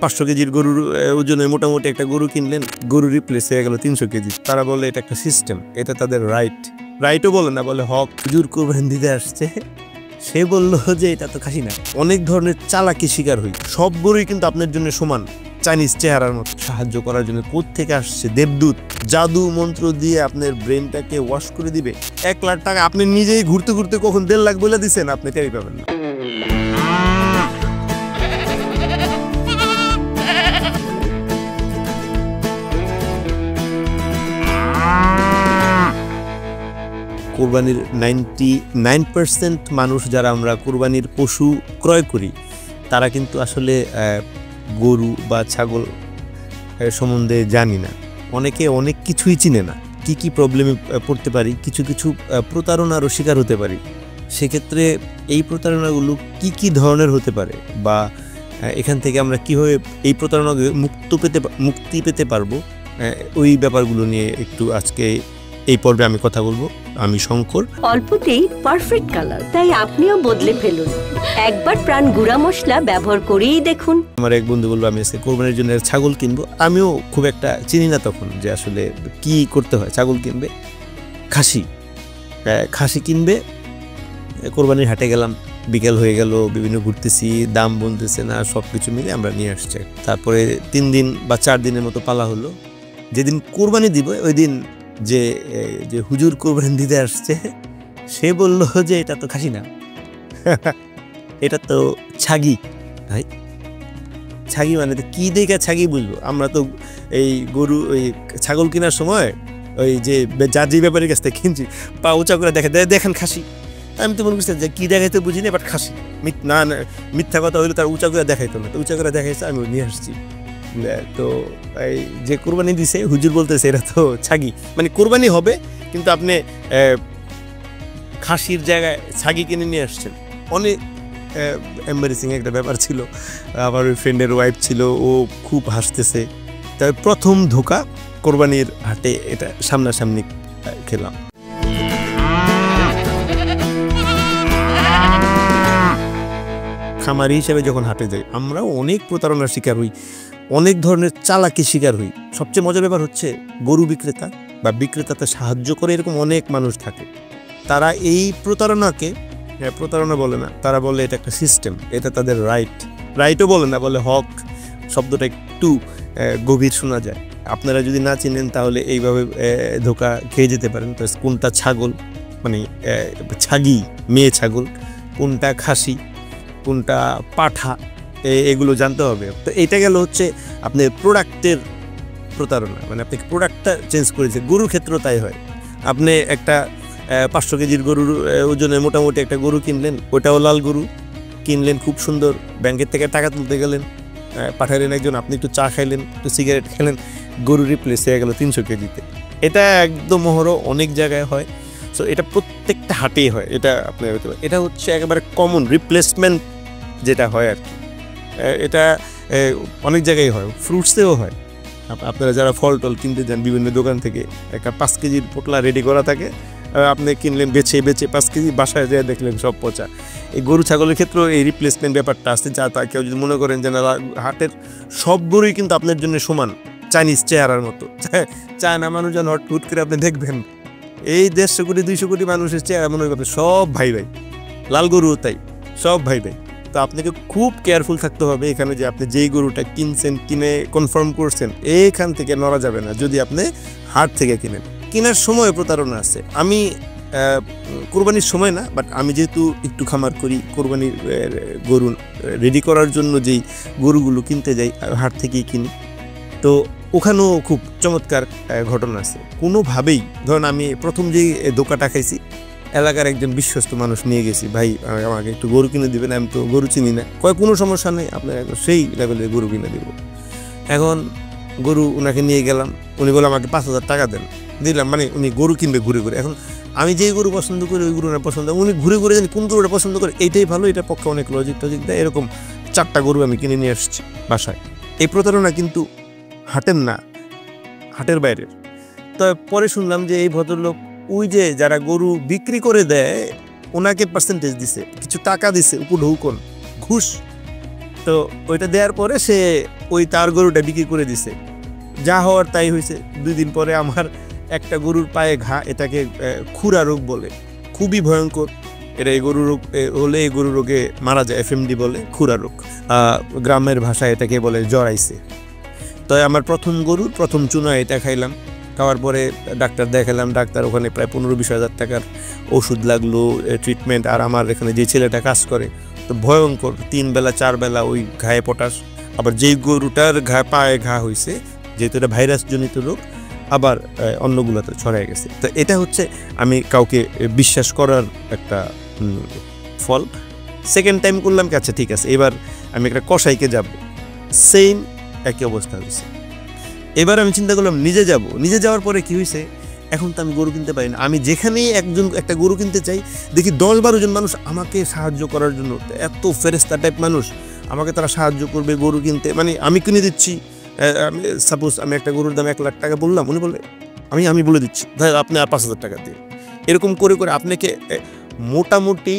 500 কেজির গরুর ওজনে মোটামুটি একটা গরু কিনলেন, গরু রিপ্লেস হয়ে গেল 300 কেজি। তারা বলে এটা একটা সিস্টেম, এটা তাদের রাইটও বলে না, বলে হক। হুজুর কোরবানি দিতে আসছে, সে বলল যে এটা তো খাসি না। অনেক ধরনের চালাকি শিকার হই। সব গরুই কিন্তু আপনার জন্য সমান, চাইনিজ চেহারার মতো। সাহায্য করার জন্য কোত্থেকে আসছে দেবদূত, জাদু মন্ত্র দিয়ে আপনার ব্রেনটাকে ওয়াশ করে দিবে। 1 লাখ টাকা আপনি নিজেই ঘুরতে ঘুরতে কখন 1.5 লাখ বলে দিচ্ছেন, আপনি টেরি পাবেন না। কোরবানির 99% মানুষ যারা আমরা কোরবানির পশু ক্রয় করি, তারা কিন্তু আসলে গরু বা ছাগল সম্বন্ধে জানি না। অনেকে অনেক কিছুই চিনে না। কি প্রবলেমে পড়তে পারি, কিছু প্রতারণারও শিকার হতে পারি। সেক্ষেত্রে এই প্রতারণাগুলো কি ধরনের হতে পারে, বা এখান থেকে আমরা কীভাবে এই প্রতারণা মুক্তি পেতে পারবো, ওই ব্যাপারগুলো নিয়ে একটু আজকে এই পর্বে আমি কথা বলবো। আমি শঙ্কর। অল্পতেই পারফেক্ট কালার, তাই আপনিও বদলে ফেলুন। একবার প্রাণ গুঁড়া মশলা ব্যবহার করেই দেখুন। আমার এক বন্ধু বললো আমি আজকে কোরবানির জন্য ছাগল কিনবো। আমিও খুব একটা চিনি না তখন যে আসলে কি করতে হয়। ছাগল কিনবে, খাসি কিনবে। কোরবানির হাটে গেলাম, বিকেল হয়ে গেল, বিভিন্ন ঘুরতেছি, দাম বলতেছে না, সব কিছু মিলে আমরা নিয়ে আসছি। তারপরে 3 দিন বা 4 দিনের মতো পালা হলো। যেদিন কোরবানি দিব ওই দিন যে হুজুর কোরবানি দিতে আসছে, সে বলল যে এটা তো খাসি না, এটা তো ছাগি। ভাই ছাগি মানে কি দেখে ছাগি বুঝবো? আমরা তো এই গরু ওই ছাগল কেনার সময় ওই যে ব্যাপারের কাছ থেকে কিনছি, পা উঁচা করে দেখেন খাসি। আমি তো মনে করছি যে কি দেখাইতে বুঝি না, বাট খাসি। না মিথ্যা কথা হইলে তার উঁচা করে দেখাইতো না, তো উঁচা করে দেখাইছে, আমি নিয়ে আসছি। তো এই যে কোরবানি দিছে, হুজুর বলতেছে এটা তো ছাগি, মানে কোরবানি হবে কিন্তু আপনি খাসির জায়গায় ছাগি কিনে নিয়ে আসছেন। অনেক এম্বারেসিং একটা ব্যাপার ছিল। আমার ওই ফ্রেন্ডের ওয়াইফ ছিল, ও খুব হাসতেছে। তবে প্রথম ধোকা কোরবানির হাটে এটা সামনাসামনি খেলাম। খামারি হিসেবে যখন হাটে যাই, আমরাও অনেক প্রতারণার শিকার হই, অনেক ধরনের চালাকি শিকার হই। সবচেয়ে মজার ব্যাপার হচ্ছে গরু বিক্রেতা বা বিক্রেতাতে সাহায্য করে এরকম অনেক মানুষ থাকে। তারা এই প্রতারণা বলে না, তারা বলে এটা একটা সিস্টেম, এটা তাদের রাইটও বলে না, বলে হক। শব্দটা একটু গভীর শোনা যায়। আপনারা যদি না চিনেন তাহলে এইভাবে ধোকা খেয়ে যেতে পারেন। তো কোনটা ছাগল, মানে ছাগি মেয়ে ছাগল, কোনটা খাসি, কোনটা পাঠা, এগুলো জানতে হবে। তো এটা গেল হচ্ছে আপনার প্রোডাক্টের প্রতারণা, মানে আপনি প্রোডাক্টটা চেঞ্জ করেছে। গরুর ক্ষেত্রেও তাই হয়। আপনি একটা 500 কেজির গরুর ওজনে মোটামুটি একটা গরু কিনলেন, ওটাও লাল গরু কিনলেন, খুব সুন্দর। ব্যাংকের থেকে টাকা তুলতে গেলেন, পাঠালেন একজন, আপনি একটু চা খাইলেন, একটু সিগারেট খেলেন, গরু রিপ্লেস হয়ে গেল 300 কেজিতে। এটা একদম অনেক জায়গায় হয়। সো এটা প্রত্যেকটা হাটেই হয়। এটা আপনার হতে পারে, এটা হচ্ছে একেবারে কমন রিপ্লেসমেন্ট যেটা হয় আর কি। এটা অনেক জায়গায় হয়, ফ্রুটসেও হয়। আপনারা যারা ফল টল কিনতে যান বিভিন্ন দোকান থেকে, একটা 5 কেজির পোটলা রেডি করা থাকে, আপনি কিনলেন বেছে 5 কেজি, বাসায় যেয়ে দেখলেন সব পচা। এই গরু ছাগলের ক্ষেত্রেও এই রিপ্লেসমেন্ট ব্যাপারটা আসছে। যা তা কেউ যদি মনে করেন যে না, হাটের সব গরুই কিন্তু আপনার জন্য সমান, চাইনিজ চেহারার মতো। চায়না মানুষ যেন হুট করে আপনি দেখবেন এই 150 কোটি 200 কোটি মানুষের চেহারা মনে করবেন সব ভাই, লাল গরুও তাই, সব ভাই। তো আপনাকে খুব কেয়ারফুল থাকতে হবে এখানে, যে আপনি যেই গরুটা কিনে কনফার্ম করছেন, এইখান থেকে নড়া যাবে না যদি আপনি হাট থেকে কিনেন। কেনার সময় প্রতারণা আছে। আমি কোরবানির সময় না, বাট আমি যেহেতু একটু খামার করি, কোরবানির গরু রেডি করার জন্য যেই গরুগুলো কিনতে যাই হাট থেকেই কিনি। তো ওখানেও খুব চমৎকার ঘটনা আছে। কোনোভাবেই ধরুন আমি প্রথম যেই ধোকাটা খাইছি, এলাকার একজন বিশ্বস্ত মানুষ নিয়ে গেছি, ভাই আমাকে একটু গরু কিনে দিবেন, আমি তো গরু চিনি না। কোনো সমস্যা নেই, আপনার সেই লেভেলের গরু কিনে দিব। এখন গরু ওনাকে নিয়ে গেলাম, উনি বলে আমাকে 5000 টাকা দেন, দিলাম। মানে উনি গরু কিনবে ঘুরে ঘুরে। এখন আমি যেই গরু পছন্দ করি ওই গরু না পছন্দ, উনি ঘুরে ঘুরে জানি কোন গরুটা পছন্দ করে, এইটাই ভালো, এটার পক্ষে অনেক লজিক দেয়। এরকম 4টা গরু আমি কিনে নিয়ে আসছি বাসায়। এই প্রতারণা কিন্তু হাটের না, হাটের বাইরের। তো পরে শুনলাম যে এই ভদ্রলোক ওই যে যারা গরু বিক্রি করে দেয় ওনাকে পার্সেন্টেজ দিছে, কিছু টাকা দিছে, উপঢৌকন ঘুষ। তো ওইটা দেওয়ার পরে সে ওই তার গরুটা বিক্রি করে দিছে, যা হওয়ার তাই হয়েছে। 2 দিন পরে আমার একটা গরুর পায়ে ঘা, এটাকে খুরা রোগ বলে, খুবই ভয়ঙ্কর। এটা এই গরু রোগ হলে এই গরু রোগে মারা যায়, FMD বলে, খুরা রোগ, গ্রামের ভাষায় এটাকে বলে জড়াইছে। তো আমার প্রথম গরুর প্রথম চুনা এটা খাইলাম, খাওয়ার পরে ডাক্তার দেখালাম, ডাক্তার ওখানে প্রায় 15-20 হাজার টাকার ওষুধ লাগলো, ট্রিটমেন্ট। আর আমার এখানে যে ছেলেটা কাজ করে তো ভয়ঙ্কর, 3 বেলা 4 বেলা ওই ঘায়ে পটাশ। আবার যেই গরুটার পায়ে ঘা হয়েছে, যেহেতু এটা ভাইরাসজনিত রোগ, আবার অন্যগুলোতে ছড়ায় গেছে। তো এটা হচ্ছে আমি কাউকে বিশ্বাস করার একটা ফল। সেকেন্ড টাইম করলাম কি, আচ্ছা ঠিক আছে, এবার আমি একটা কসাইকে যাব, সেম একই অবস্থা হয়েছে। এবার আমি চিন্তা করলাম নিজে যাব। নিজে যাওয়ার পরে কি হয়েছে, এখন তো আমি গরু কিনতে পারি না। আমি যেখানেই একটা গরু কিনতে চাই, দেখি 10-12 জন মানুষ আমাকে সাহায্য করার জন্য, এত ফেরেস্তা টাইপ মানুষ, আমাকে তারা সাহায্য করবে গরু কিনতে। মানে আমি কিনে দিচ্ছি, আমি সাপোজ আমি একটা গরুর দাম 1 লাখ টাকা বললাম, উনি বললে আমি বলে দিচ্ছি ভাই আপনি আর 5,000 টাকা দিয়ে। এরকম করে করে আপনাকে মোটামুটি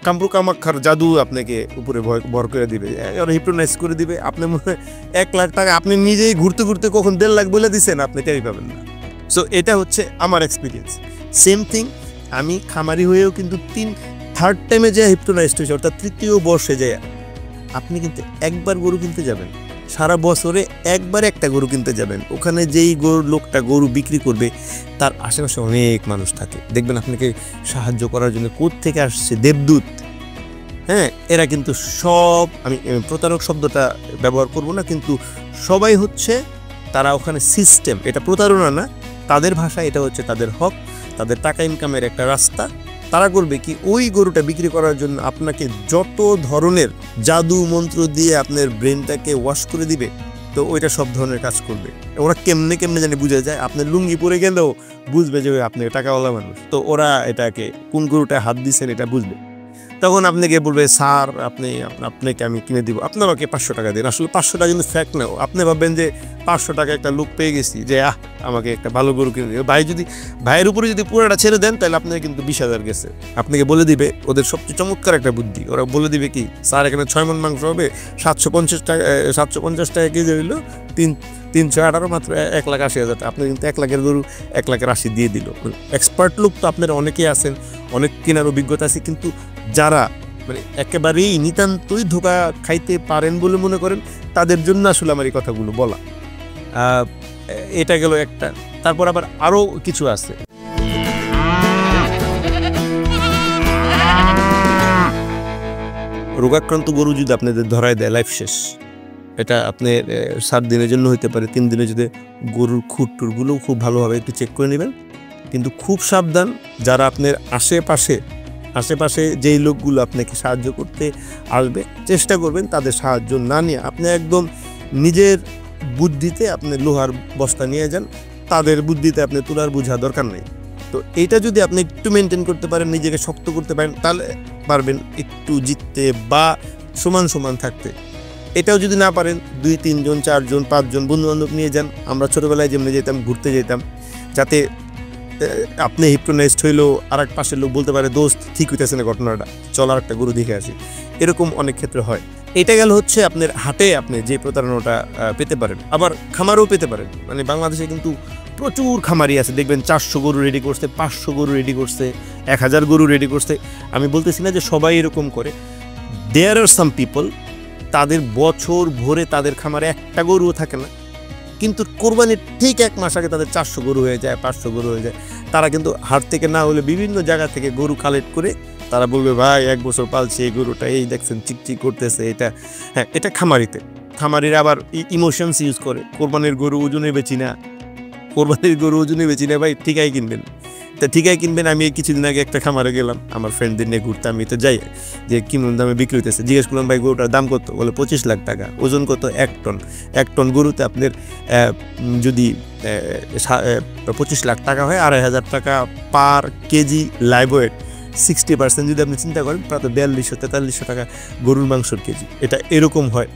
কামরু কামাক্ষার জাদু আপনাকে উপরে ভর করে দিবে, হিপ্নোটাইজ করে দিবে। আপনি মনে হয় 1 লাখ টাকা আপনি নিজেই ঘুরতে ঘুরতে কখন 1.5 লাখ বলে দিচ্ছেন, আপনি টেরই পাবেন না। সো এটা হচ্ছে আমার এক্সপিরিয়েন্স। সেম থিং, আমি খামারি হয়েও কিন্তু থার্ড টাইমে যে হিপ্নোটাইজড হয়েছে, অর্থাৎ 3য় বর্ষে যায় আপনি কিন্তু একবার গরু কিনতে যাবেন, সারা বছরে একবার একটা গরু কিনতে যাবেন, ওখানে যেই লোকটা গরু বিক্রি করবে তার আশেপাশে অনেক মানুষ থাকে, দেখবেন আপনাকে সাহায্য করার জন্য কোত্থেকে আসছে দেবদূত। হ্যাঁ, এরা কিন্তু সব, আমি প্রতারক শব্দটা ব্যবহার করব না, কিন্তু সবাই হচ্ছে তারা ওখানে সিস্টেম, এটা প্রতারণা না, তাদের ভাষা এটা হচ্ছে তাদের হক, তাদের টাকা ইনকামের একটা রাস্তা। তারা করবে কি, ওই গরুটা বিক্রি করার জন্য আপনাকে যত ধরনের জাদু মন্ত্র দিয়ে আপনার ব্রেনটাকে ওয়াশ করে দিবে, তো ওইটা সব ধরনের কাজ করবে। ওরা কেমনে জানি বুঝে যায়, আপনার লুঙ্গি পরে গেলেও বুঝবে যে আপনি টাকাওয়ালা মানুষ। তো ওরা এটাকে কোন গরুটা হাত দিচ্ছেন এটা বুঝবে। তখন আপনাকে বলবে স্যার আপনাকে আমি কিনে দিব, আপনি আমাকে 500 টাকা দিন। আসলে 500 টাকা কিন্তু ফ্যাক্ট না, আপনি ভাববেন যে 500 টাকা একটা লোক পেয়ে গেছি যে আমাকে একটা ভালো গরু কিনে দিবে। ভাইয়ের উপরে যদি পুরোটা ছেড়ে দেন তাহলে আপনাকে কিন্তু 20,000 গেছে। আপনাকে বলে দিবে, ওদের সবচেয়ে চমৎকার একটা বুদ্ধি, ওরা বলে দিবে কি, স্যার এখানে 6 মণ মাংস হবে, 750 টাকা কেজি হইলো 318, মাত্র 1,80,000 টাকা। আপনি কিন্তু 1 লাখের গরু 1,80,000 দিয়ে দিল। এক্সপার্ট লোক তো আপনারা অনেকেই আছেন, অনেক কেনার অভিজ্ঞতা আছে, কিন্তু যারা মানে একেবারেই নিতান্তই ধোঁকা খাইতে পারেন বলে মনে করেন, তাদের জন্য আসলে আমার এই কথাগুলো বলা। এটা গেল একটা। তারপর আবার আরও কিছু আছে। রোগাক্রান্ত গরু যদি আপনাদের ধরায় দেয়, লাইফ শেষ। এটা আপনি 7 দিনের জন্য হইতে পারে, 3 দিনে যদি গরুর খুঁটটুরগুলো খুব ভালোভাবে একটু চেক করে নেবেন। কিন্তু খুব সাবধান, যারা আপনার আশেপাশে যেই লোকগুলো আপনাকে সাহায্য করতে আসবে, চেষ্টা করবেন তাদের সাহায্য না নিয়ে আপনি একদম নিজের বুদ্ধিতে আপনি লোহার বস্তা নিয়ে যান, তাদের বুদ্ধিতে আপনি তুলার বোঝা দরকার নেই। তো এইটা যদি আপনি একটু মেনটেন করতে পারেন, নিজেকে শক্ত করতে পারেন, তাহলে পারবেন একটু জিততে বা সমান থাকতে। এটাও যদি না পারেন, 2-3 জন 4 জন 5 জন বন্ধুবান্ধব নিয়ে যান। আমরা ছোটোবেলায় যেমনি যেতাম, ঘুরতে যেতাম, যাতে আপনি হিপ্নোটাইজড হইলেও আর এক পাশের লোক বলতে পারে দোস্ত ঠিক হইতেছে না ঘটনাটা, চল আর একটা গরু দেখে আসি। এরকম অনেক ক্ষেত্রে হয়। এটা গেল হচ্ছে আপনার হাটে আপনি যে প্রতারণাটা পেতে পারেন, আবার খামারও পেতে পারেন। মানে বাংলাদেশে কিন্তু প্রচুর খামারি আছে, দেখবেন 400 গরু রেডি করছে, 500 গরু রেডি করছে, 1000 গরু রেডি করছে। আমি বলতেছি না যে সবাই এরকম করে, দেয়ার আর সাম পিপল, তাদের বছর ভরে তাদের খামারে একটা গরুও থাকে না, কিন্তু কোরবানির ঠিক 1 মাস আগে তাদের 400 গরু হয়ে যায়, 500 গরু হয়ে যায়। তারা কিন্তু হাট থেকে না হলে বিভিন্ন জায়গা থেকে গরু কালেক্ট করে তারা বলবে ভাই 1 বছর পালছে এই গরুটা, এই দেখছেন চিকচিক করতেছে। এটা খামারিরা আবার ইমোশনস ইউজ করে। কোরবানির গরু ওজনে বেচি না ভাই, ঠিকাই কিনবেন। তা ঠিকাই কিনবেন। আমি কিছুদিন আগে একটা খামারে গেলাম, আমার ফ্রেন্ডদের নিয়ে ঘুরতে। আমি তো যাই যে কেমন দামে বিক্রি হইতেছে, জিজ্ঞেস করলাম ভাই গরুটার দাম কত? বলে 25 লাখ টাকা। ওজন কত? 1 টন। 1 টন গরুতে আপনার যদি 25 লাখ টাকা হয়, 2,500 টাকা পার কেজি লাইভ ওয়েট। 60% যদি আপনি চিন্তা করেন, প্রায় 4200-4300 টাকা গরুর মাংসর কেজি। এটা এরকম হয়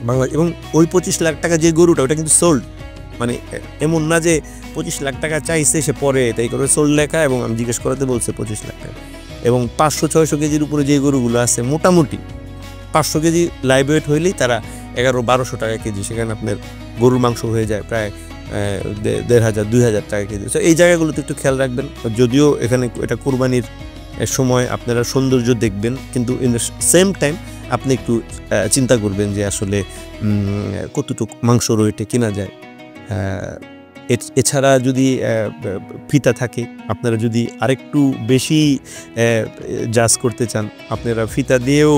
বাংলা। এবং ওই 25 লাখ টাকা যে গরুটা, ওটা কিন্তু সোল্ড। মানে এমন না যে 25 লাখ টাকা চাইছে সে পরে এটাই করে সোল্ড লেখা, এবং আমি জিজ্ঞেস করাতে বলছে 25 লাখ টাকা। এবং 500-600 কেজির উপরে যে গরুগুলো আছে, মোটামুটি 500 কেজি লাইভ ওয়েট হইলেই তারা 1100-1200 টাকা কেজি, সেখানে আপনার গরুর মাংস হয়ে যায় প্রায় 1500-2000 টাকা কেজি। তো এই জায়গাগুলোতে একটু খেয়াল রাখবেন। যদিও এখানে এটা কোরবানির সময় আপনারা সৌন্দর্য দেখবেন, কিন্তু ইন দ্য সেম টাইম আপনি একটু চিন্তা করবেন যে আসলে কতটুকু মাংস রয়েটে কেনা যায়। এছাড়া যদি ফিতা থাকে, আপনারা যদি আরেকটু বেশি জাজ করতে চান, আপনারা ফিতা দিয়েও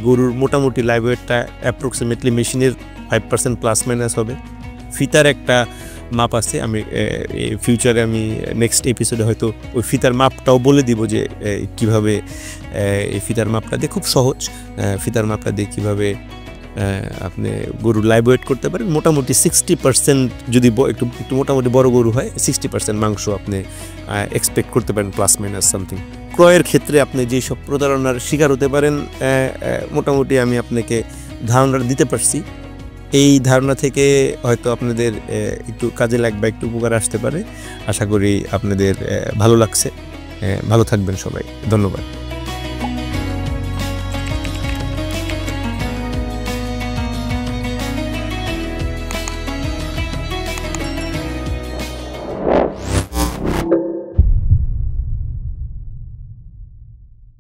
গরুর মোটামুটি লাইভ ওয়েটটা অ্যাপ্রক্সিমেটলি মেশিনের 5% প্লাস মাইনাস হবে। ফিতার একটা মাপ আছে, আমি ফিউচারে আমি নেক্সট এপিসোডে হয়তো ওই ফিতার মাপটাও বলে দিব যে কীভাবে এই ফিতার মাপটা দিয়ে, খুব সহজ ফিতার মাপটা দিয়ে কীভাবে আপনি গরুর লাইভ ওয়েট করতে পারেন। মোটামুটি 60% যদি একটু মোটামুটি বড় গরু হয় 60% মাংস আপনি এক্সপেক্ট করতে পারেন প্লাস মাইনাস সামথিং। ক্রয়ের ক্ষেত্রে আপনি যেসব প্রতারণার শিকার হতে পারেন, মোটামুটি আমি আপনাকে ধারণা দিতে পারছি। এই ধারণা থেকে হয়তো আপনাদের একটু কাজে লাগবে, একটু উপকার আসতে পারে। আশা করি আপনাদের ভালো লাগছে। ভালো থাকবেন সবাই, ধন্যবাদ।